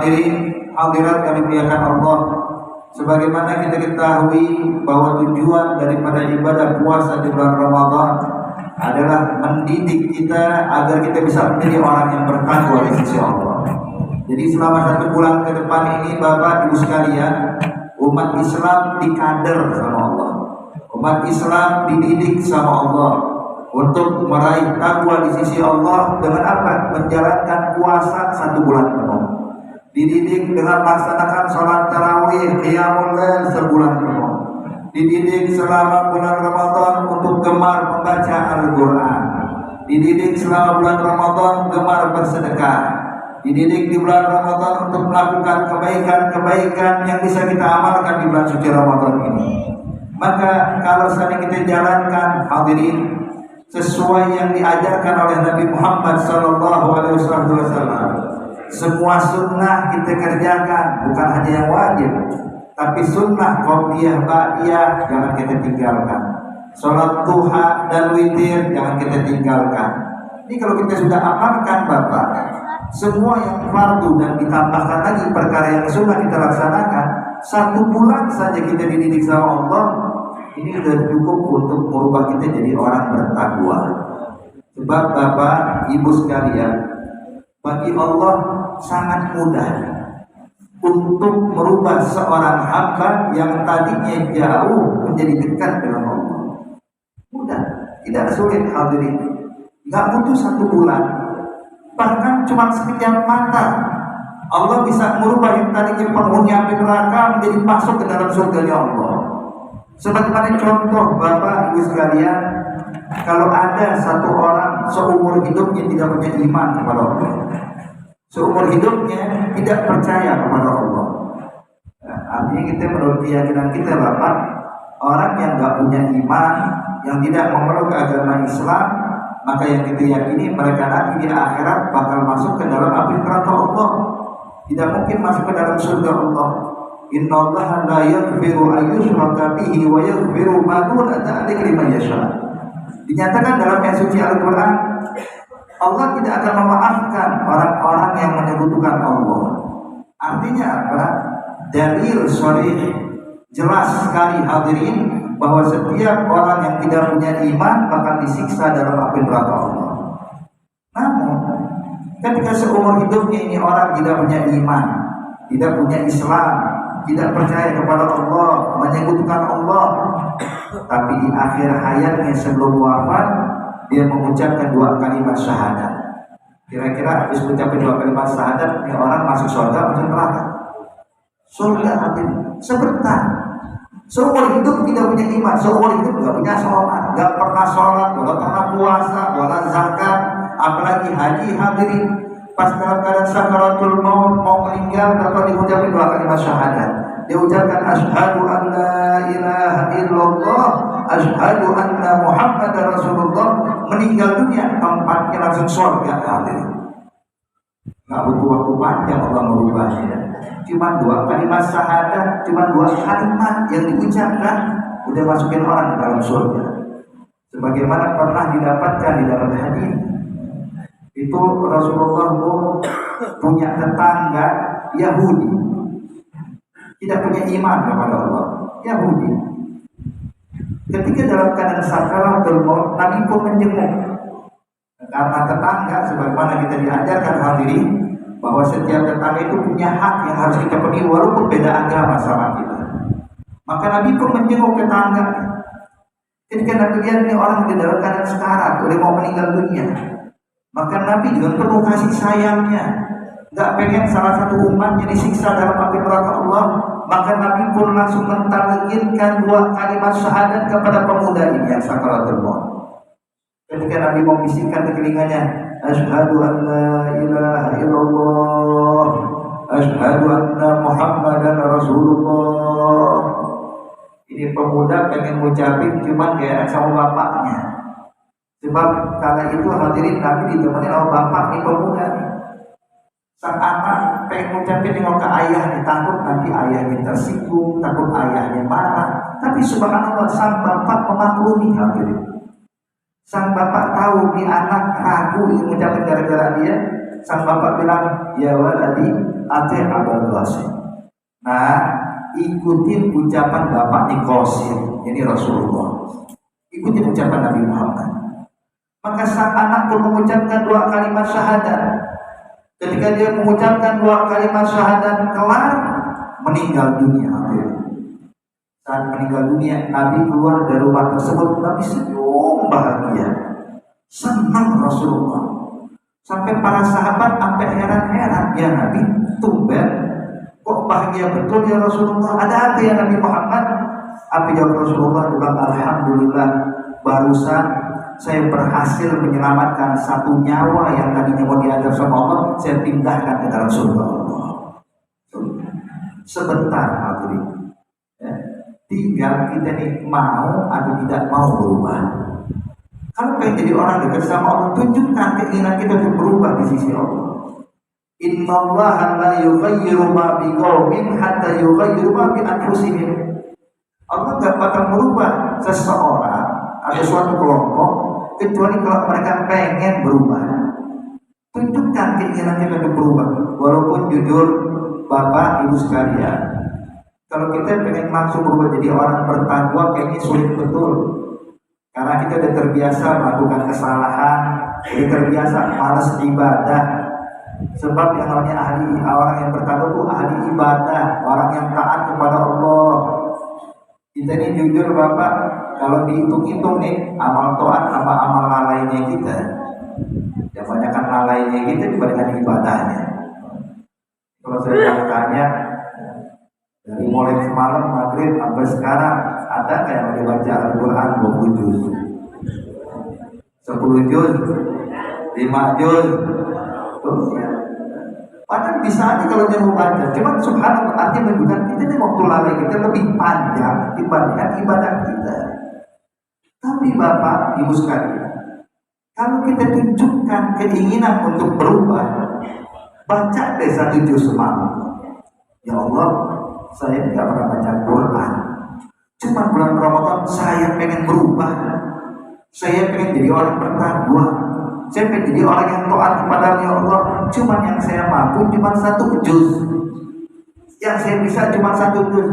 Hadirin hadirat yang dimuliakan Allah, sebagaimana kita ketahui bahwa tujuan daripada ibadah puasa di bulan Ramadan adalah mendidik kita agar kita bisa menjadi orang yang bertakwa di sisi Allah. Jadi selama 1 bulan ke depan ini, Bapak Ibu sekalian, umat Islam dikader sama Allah, umat Islam dididik sama Allah untuk meraih takwa di sisi Allah dengan apa? Menjalankan puasa 1 bulan penuh. Dididik dengan melaksanakan sholat tarawih, qiyamul lail sebulan penuh. Dididik selama bulan Ramadan untuk gemar membaca Al-Quran. Dididik selama bulan Ramadan gemar bersedekah. Dididik di bulan Ramadan untuk melakukan kebaikan-kebaikan yang bisa kita amalkan di bulan suci Ramadan ini. Maka kalau saat kita jalankan, hadirin, sesuai yang diajarkan oleh Nabi Muhammad SAW, semua sunnah kita kerjakan, bukan hanya yang wajib, tapi sunnah qobliyah, ba'diyah jangan kita tinggalkan. Sholat duha dan witir jangan kita tinggalkan. Ini kalau kita sudah amalkan, Bapak, semua yang fardu dan ditambahkan lagi perkara yang sunnah kita laksanakan, 1 bulan saja kita dididik sama Allah, ini sudah cukup untuk merubah kita jadi orang bertakwa. Sebab Bapak Ibu sekalian, bagi Allah sangat mudah untuk merubah seorang hamba yang tadinya jauh menjadi dekat dengan Allah. Mudah, tidak sulit, hadirin. Nggak butuh 1 bulan, bahkan cuma sekejap mata Allah bisa merubah yang tadinya penghuni api neraka menjadi masuk ke dalam surganya Allah. Sebagaimana contoh Bapak Ibu sekalian, kalau ada 1 orang seumur hidupnya tidak punya iman kepada Allah, seumur hidupnya tidak percaya kepada Allah, artinya kita menurut keyakinan kita, Bapak, orang yang nggak punya iman, yang tidak memeluk agama Islam, maka yang kita yakini mereka nanti di akhirat bakal masuk ke dalam api neraka Allah, tidak mungkin masuk ke dalam surga Allah. Innallaha la yaghfiru ayyushraka bihi wa yaghfiru ma duna dzalika liman yasha. Dinyatakan dalam ayat suci Al-Quran, Allah tidak akan memaafkan orang-orang yang menyekutukan Allah. Artinya apa? Dalil sharih jelas sekali, hadirin, bahwa setiap orang yang tidak punya iman bakal disiksa dalam api neraka Allah. Namun ketika seumur hidupnya ini orang tidak punya iman, tidak punya Islam, tidak percaya kepada Allah, menyekutukan Allah, tapi di akhir hayatnya sebelum wafat dia mengucapkan 2 kalimat syahadat. Kira-kira habis mengucapkan 2 kalimat syahadat, ini orang masuk surga atau neraka? Surga, hadirin. Sebentar. Seumur hidup tidak punya iman, seumur hidup tidak punya sholat, nggak pernah sholat, nggak pernah puasa, nggak zakat, apalagi haji, hadirin. Pas dalam keadaan sakaratul maut mau meninggal, dapat diucapkan 2 kalimat syahadat. Dia ucapkan asyhadu an la ilaha illallah, asyhadu anna Muhammadar Rasulullah. Meninggal dunia, tempatnya langsung surga, hadirin. Nggak butuh waktu panjang Allah merubahnya. Cuma 2 kalimat syahadat, cuma 2 kalimat yang diucapkan udah masukin orang ke dalam surga. Sebagaimana pernah didapatkan di dalam hadis, itu Rasulullah punya tetangga Yahudi, tidak punya iman kepada Allah, Yahudi. Ketika dalam keadaan sakaratul maut, Nabi pun menjenguk. Karena tetangga, sebagaimana kita diajarkan, hadirin, bahwa setiap tetangga itu punya hak yang harus kita penuhi walaupun beda agama sama kita. Maka Nabi pun menjenguk tetangga. Ketika Nabi lihat ini orang di dalam keadaan sekarat, udah mau meninggal dunia, maka Nabi juga penuh kasih sayangnya, nggak pengen salah satu umatnya disiksa dalam api neraka Allah. Maka Nabi pun langsung mentalqinkan 2 kalimat syahadat kepada pemuda ini yang sakaratul maut. Ketika Nabi membisikkan ke telinganya, asyhadu an la ilaha illallah, asyhadu anna Muhammadan Rasulullah. Ini pemuda pengen ngucapin cuman kayak sama bapaknya. Sebab kala itu, hadirin, Nabi ditemani oleh bapak nih, pemuda nih. Sang anak pengen ngucapin nengok ke ayahnya, takut nanti ayahnya tersinggung, takut ayahnya marah. Tapi subhanallah, sang bapak memaklumi, hadirin. Sang bapak tahu nih anak ragu ngucapin gara-gara dia, sang bapak bilang, ya waladi ati Abul Qasim. Nah, ikutin ucapan bapaknya Qasim, ini Rasulullah. Ikutin ucapan Nabi Muhammad. Maka sang anak pun mengucapkan 2 kalimat syahadat. Ketika dia mengucapkan 2 kalimat syahadat kelar, meninggal dunia. Saat meninggal dunia, Nabi keluar dari rumah tersebut, Nabi senyum bahagia, senang Rasulullah. Sampai para sahabat sampai heran-heran, ya Nabi, tumben kok bahagia betul ya Rasulullah, ada apa ya Nabi Muhammad? Apa jawab Rasulullah? Bilang, alhamdulillah, barusan saya berhasil menyelamatkan 1 nyawa yang tadinya mau diadab sama Allah, saya pindahkan ke dalam surga Allah. Sebentar hadirin, ya. Tinggal kita nih mau atau tidak mau berubah. Kalau pengen jadi orang dekat sama Allah, tunjukkan keinginan kita untuk berubah di sisi Allah. Innallaha la yughayyiru ma biqaumin hatta yughayyiru ma bi anfusihim. Allah tidak bakal merubah seseorang atau suatu kelompok kecuali kalau mereka pengen berubah. Tunjukkan keinginan kita untuk berubah. Walaupun jujur Bapak Ibu sekalian, kalau kita pengen langsung berubah jadi orang bertakwa kayaknya sulit betul. Karena kita udah terbiasa melakukan kesalahan, udah terbiasa malas ibadah. Sebab yang namanya orang yang bertakwa itu ahli ibadah, orang yang taat kepada Allah. Kita ini jujur Bapak, kalau dihitung-hitung nih amal taat sama amal lalainya kita, yang banyakkan lalainya kita dibandingkan ibadahnya. Kalau saya tanya dari mulai semalam maghrib sampai sekarang, ada kayak yang dibaca Al-Quran 20 juz, 10 juz, 5 juz, terus ya. Padahal bisa aja kalau dia mau baca, cuma subhanallah artinya menunjukkan kita ini waktu lalai kita lebih panjang dibandingkan ibadah kita. Tapi Bapak Ibu sekalian, kalau kita tunjukkan keinginan untuk berubah, baca deh 1 juz semalam. Ya Allah, saya tidak pernah baca Quran. Cuma bulan Ramadan saya pengen berubah. Saya pengen jadi orang bertakwa. Saya pengen jadi orang yang taat kepada ya Allah. Cuma yang saya mampu cuma 1 juz. Yang saya bisa cuma 1 juz.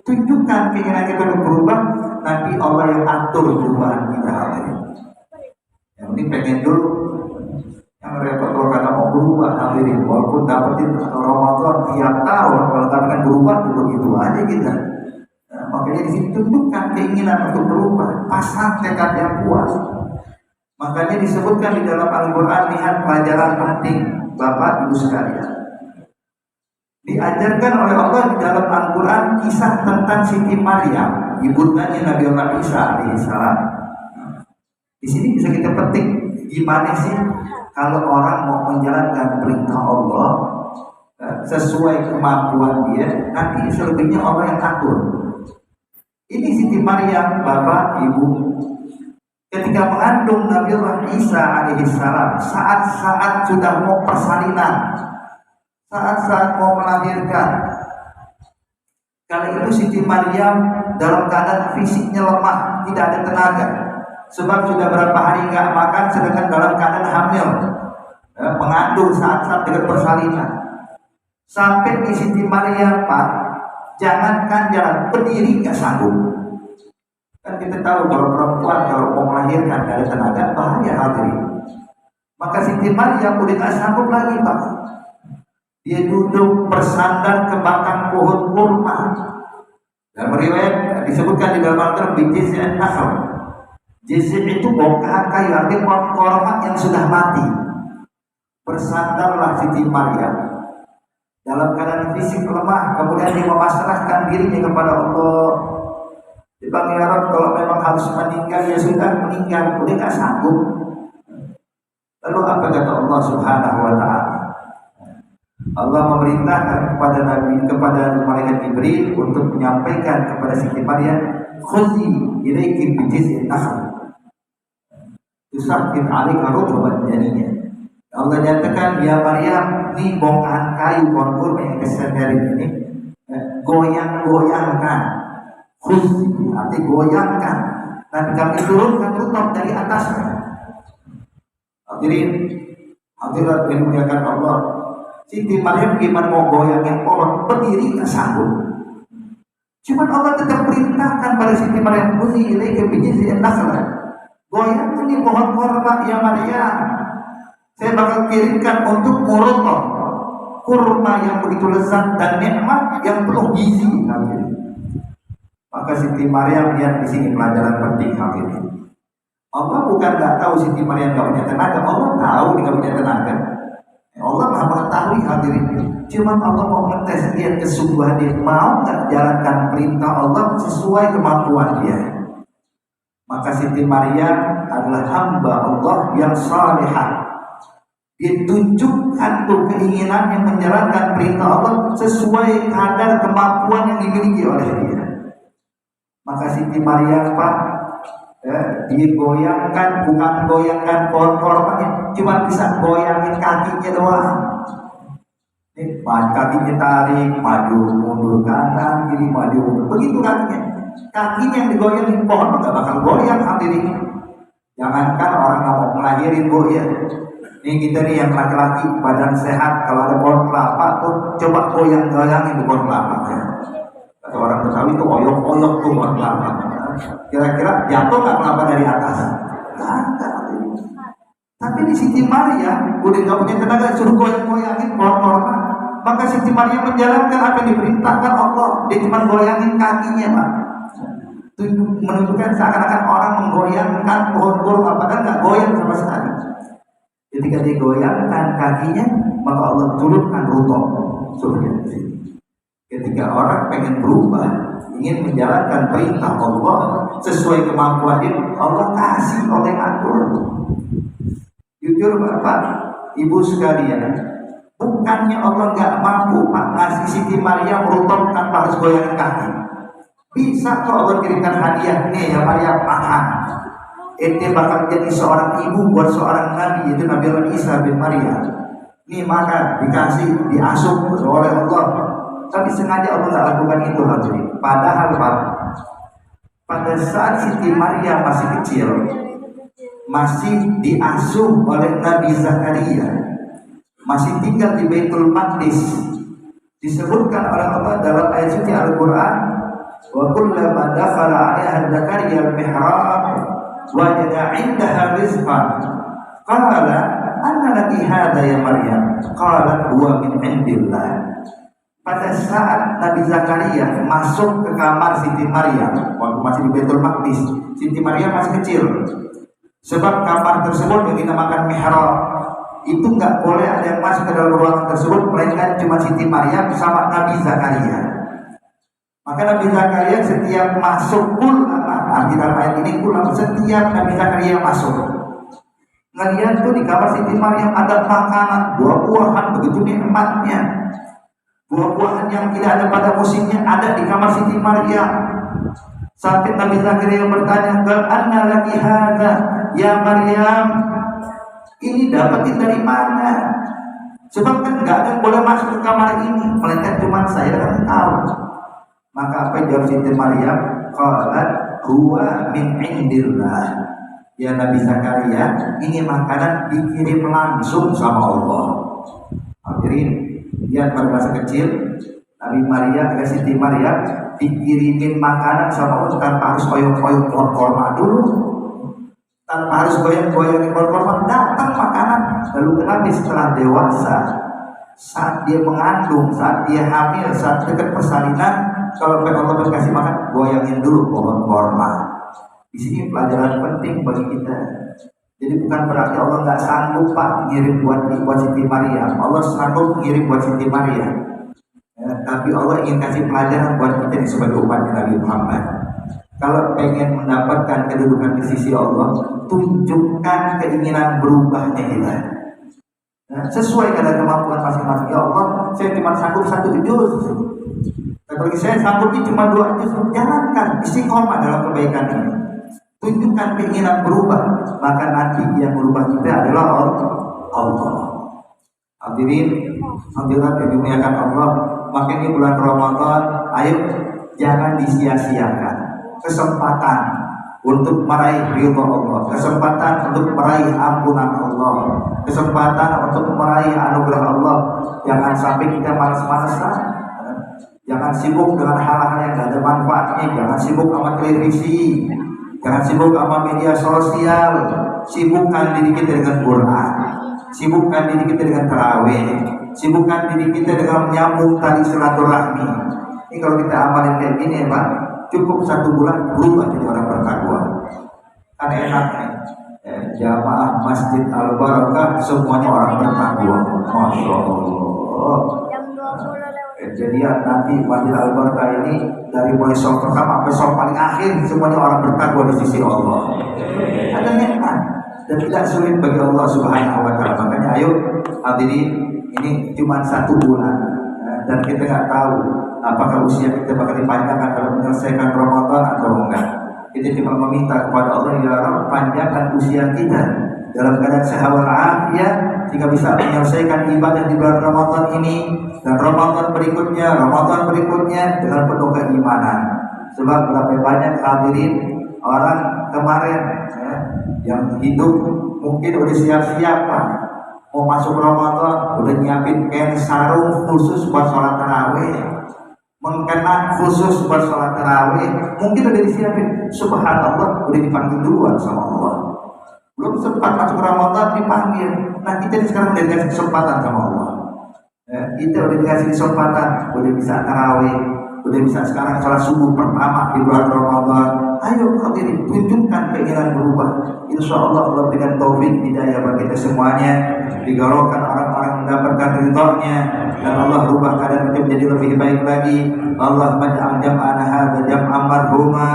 Tunjukkan keinginan kita untuk berubah, nanti Allah yang atur perubahan kita hari ini. Yang penting pengen dulu. Yang repot kalau kata mau berubah hadirin, walaupun dapetin Ramadan tiap tahun, kalau katakan berubah itu begitu aja kita. Nah, makanya di sini tunjukkan keinginan untuk berubah, pasang tekad yang kuat. Makanya disebutkan di dalam Al-Quran, lihat pelajaran penting Bapak Ibu sekalian. Diajarkan oleh Allah di dalam Al-Quran kisah tentang Siti Maryam, ibundanya Nabi Allah Isa alaihissalam. Di sini bisa kita petik gimana sih kalau orang mau menjalankan perintah Allah sesuai kemampuan dia, nanti selebihnya Allah yang atur. Ini Siti Maryam, Bapak Ibu, ketika mengandung Nabi Allah Isa alaihissalam, saat-saat sudah mau persalinan, saat-saat mau melahirkan, kali itu Siti Maryam dalam keadaan fisiknya lemah, tidak ada tenaga. Sebab sudah berapa hari nggak makan, sedangkan dalam keadaan hamil, mengandung saat-saat dengan persalinan. Sampai di Siti Maryam, Pak, jangankan jalan, berdiri nggak sanggup. Kan kita tahu kalau perempuan kalau mau melahirkan nggak ada tenaga, bahaya hadirin. Maka Siti Maryam udah nggak sanggup lagi, Pak. Dia duduk bersandar ke batang pohon kurma. Dalam riwayat disebutkan di dalam Al-Quran bijiz'in nakhl. Jiz'in itu bongkahan kayu, artinya pohon kurma yang sudah mati. Bersandarlah Siti Maryam dalam keadaan fisik lemah, kemudian dia memasrahkan dirinya kepada Allah. Dia ya Rabb, kalau memang harus meninggal ya sudah meninggal, udah nggak sanggup. Lalu apa kata Allah Subhanahu Wa Taala? Allah memerintahkan kepada malaikat Jibril untuk menyampaikan kepada Siti Maryam, khuzi ilaiki bijiz'in nakhl tusaqqit 'alaika rutban janiyya. Allah nyatakan, ya Maryam, ini bongkahan kayu pohon kurma yang kesenderin ini, goyang-goyangkan. Khuzi arti goyangkan, dan kami turunkan rutub dari atasnya. Hadirin, Hadirat yang dimuliakan Allah, Siti Maryam gimana mau goyangin pohon, berdiri nggak sanggup. Cuman Allah tetap perintahkan pada Siti Maryam, bunyi ilaika bijiz'in nakhlah, goyang ini pohon kurma ya Maryam, saya bakal kirimkan untuk murotong kurma yang begitu lezat dan nikmat yang penuh gizi. Maka Siti Maryam lihat di sini pelajaran penting hadirin. Allah bukan nggak tahu Siti Maryam nggak punya tenaga, Allah tahu dia nggak punya tenaga. Allah maha mengetahui hadirin. Cuman Allah mau ngetes dia kesungguhan dia, mau nggak jalankan perintah Allah sesuai kemampuan dia. Maka Siti Maryam adalah hamba Allah yang salihah. Ditunjukkan tuh keinginannya menjalankan perintah Allah sesuai kadar kemampuan yang dimiliki oleh dia. Maka Siti Maryam Pak, digoyangkan, bukan goyangkan pohon korbannya, cuma bisa goyangin kakinya doang. Ini kakinya tarik, maju mundur kanan, kiri maju mundur, begitu kakinya. Kakinya yang digoyangin pohon nggak bakal goyang hadirin. Jangankan orang nggak mau ngelahirin bu ya. Ini kita nih yang laki-laki badan sehat, kalau ada pohon kelapa tuh coba goyang-goyangin di pohon kelapa ya. Kata orang Betawi itu oyok-oyok tuh pohon kelapa. Kira-kira jatuh nggak kelapa dari atas? Nggak. Tapi di Siti Maryam udah nggak punya tenaga, suruh goyang-goyangin pohon korma. Maka Siti Maryam menjalankan apa yang diperintahkan Allah. Dia cuma goyangin kakinya Pak. Itu menunjukkan seakan-akan orang menggoyangkan pohon korma, padahal nggak goyang sama sekali. Ketika digoyangkan kakinya, maka Allah turunkan rutop surga. Ketika orang pengen berubah, ingin menjalankan perintah Allah sesuai kemampuan dia, Allah kasih oleh atur. Jujur Bapak, Ibu sekalian, bukannya Allah nggak mampu Pak ngasih Siti Maryam rutop tanpa harus goyangin kaki. Bisa kok Allah kirimkan hadiah nih ya Maryam makan. Ente bakal jadi seorang ibu buat seorang nabi, yaitu Nabi Isa bin Maryam. Ini makan, dikasih, diasuh oleh Allah. Tapi sengaja Allah tak lakukan itu hadirin. Padahal Pak, pada saat Siti Maryam masih kecil, masih diasuh oleh Nabi Zakaria, masih tinggal di Baitul Maqdis. Disebutkan oleh Allah dalam ayat suci Al-Quran, wa kullama dakhala 'alaiha Zakaria al-mihrab wajada 'indaha rizqan qala anna laki hadza ya Maryam qalat huwa min 'indillah. Pada saat Nabi Zakaria masuk ke kamar Siti Maryam waktu masih di Baitul Maqdis, Siti Maryam masih kecil. Sebab kamar tersebut yang dinamakan mihrab itu nggak boleh ada yang masuk ke dalam ruangan tersebut melainkan cuma Siti Maryam sama Nabi Zakaria. Maka Nabi Zakaria setiap masuk arti dalam ayat ini setiap Nabi Zakaria masuk ngelihat tuh di kamar Siti Maryam ada makanan, buah-buahan begitu nikmatnya, buah-buahan yang tidak ada pada musimnya ada di kamar Siti Maryam. Sampai Nabi Zakaria bertanya, "Qal anna laki hadza ya Maryam?" Ini dapetin dari mana? Sebab kan nggak ada yang boleh masuk ke kamar ini melainkan cuma saya dan tahu. Maka apa yang jawab Siti Maryam? Qalat huwa min indillah. Ya Nabi Zakaria, ini makanan dikirim langsung sama Allah. Hadirin, lihat pada masa kecil Nabi Maryam ke Siti Maryam dikirimin makanan sama Allah tanpa harus oyok-oyok pohon korma dulu, tanpa harus goyang-goyangin pohon korma, datang makanan. Lalu kenapa setelah dewasa, saat dia mengandung, saat dia hamil, saat dekat persalinan, kalau Allah kasih makan, goyangin dulu pohon korma. Di sini pelajaran penting bagi kita. Jadi bukan berarti Allah nggak sanggup Pak ngirim buat Siti Maryam. Allah sanggup ngirim buat Siti Maryam. Ya, tapi Allah ingin kasih pelajaran buat kita ini sebagai umatnya Nabi Muhammad. Kalau pengen mendapatkan kedudukan di sisi Allah, tunjukkan keinginan berubahnya kita. Ya, sesuai kadar kemampuan masing-masing. Ya Allah, saya cuma sanggup 1 juz. Tapi saya sanggupnya cuma 2 juz. Jalankan istiqomah dalam kebaikan ini. Tunjukkan keinginan berubah, maka nanti yang berubah kita adalah Allah. Hadirin, hadirat yang dimuliakan Allah. Maka ini bulan Ramadan, ayo jangan disia-siakan kesempatan untuk meraih ridho Allah, kesempatan untuk meraih ampunan Allah, kesempatan untuk meraih anugerah Allah. Jangan sampai kita malas-malasan, jangan sibuk dengan hal-hal yang gak ada manfaatnya, jangan sibuk sama televisi, jangan sibuk sama media sosial. Sibukkan diri kita dengan Quran, sibukkan diri kita dengan tarawih, sibukkan diri kita dengan menyambung tali silaturahmi. Ini kalau kita amalin kayak gini ya Pak, cukup 1 bulan berubah jadi orang bertakwa. Kan enak nih. Jamaah Masjid Al-Barakah semuanya orang bertakwa. Masya Allah. Jadi nanti Masjid Al-Barakah ini dari mulai sholat pertama sampai sholat paling akhir semuanya orang bertakwa di sisi Allah. Ada nikmat dan tidak sulit bagi Allah Subhanahu wa taala. Makanya ayo hadirin, ini cuma 1 bulan dan kita nggak tahu apakah usia kita bakal dipanjangkan dalam menyelesaikan Ramadan atau enggak. Kita cuma meminta kepada Allah, ya Rabb, panjangkan usia kita dalam keadaan sehat walafiat jika bisa menyelesaikan ibadah di bulan Ramadan ini dan Ramadan berikutnya dengan penuh keimanan. Sebab berapa banyak hadirin orang kemarin yang hidup mungkin udah siap-siap Pak, mau masuk Ramadan udah nyiapin kain sarung khusus buat sholat tarawih, mengkena khusus buat sholat tarawih, mungkin udah disiapin. Subhanallah, udah dipanggil duluan sama Allah. Belum sempat masuk Ramadan dipanggil. Nah kita sekarang udah dikasih kesempatan sama Allah. Kita udah dikasih kesempatan, udah bisa tarawih, udah bisa sekarang sholat subuh pertama di bulan Ramadan. Ayo hadirin, tunjukkan keinginan berubah. Insya Allah Allah berikan taufik hidayah bagi kita semuanya, digolongkan orang-orang mendapatkan ridhonya, dan Allah rubah keadaan kita menjadi lebih baik lagi. Allah maj'al jam'ana hadza jam'an marhuma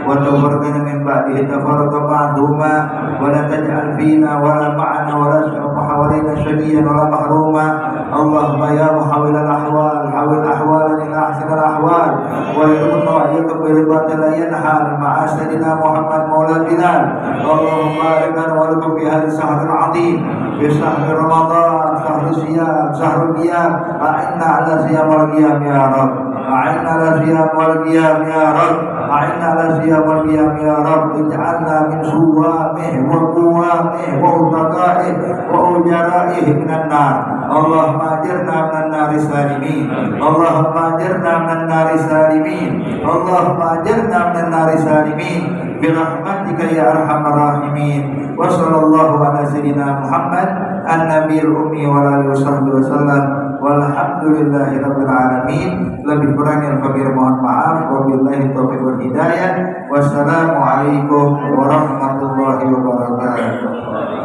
wa tawarraqna min ba'dihi tafarraqa ba'dhuma wa la taj'al fina wa la ma'ana wa la hawalaina shadiyan wa la mahruma. Allahumma ya muhawwil al-ahwal hawil ahwalana ila ahsanil ahwal wa yarzuqna wa iyyakum bi ridwatika la yanhal ma'a sayyidina Muhammad maula Bilal. Allahumma barik lana wa lakum fi hadhihi shahril 'azim bi shahri Ramadan, shahri siyam, shahrul qiyam. A'inna 'ala siyam wal qiyam ya Rabb. A'inna 'ala siyam wal qiyam ya Rabb. A'inna 'ala siyam wal qiyam ya Rabb. Ij'alna min suwamihi wa quwamihi wa utaqaihi wa ujara'ihi minan nar. Allahumma ajirna minan nari salimin. Allahumma ajirna minan nari salimin. Allahumma ajirna minan nari salimin bi rahmatika ya arhamar rahimin. Wa sallallahu ala sayyidina Muhammad an-nabiyil ummi wa alihi wasallam. Walhamdulillahi rabbil alamin. Lebih kurang yang kami mohon maaf. Wabillahi taufiq wal hidayah. Wassalamualaikum warahmatullahi wabarakatuh.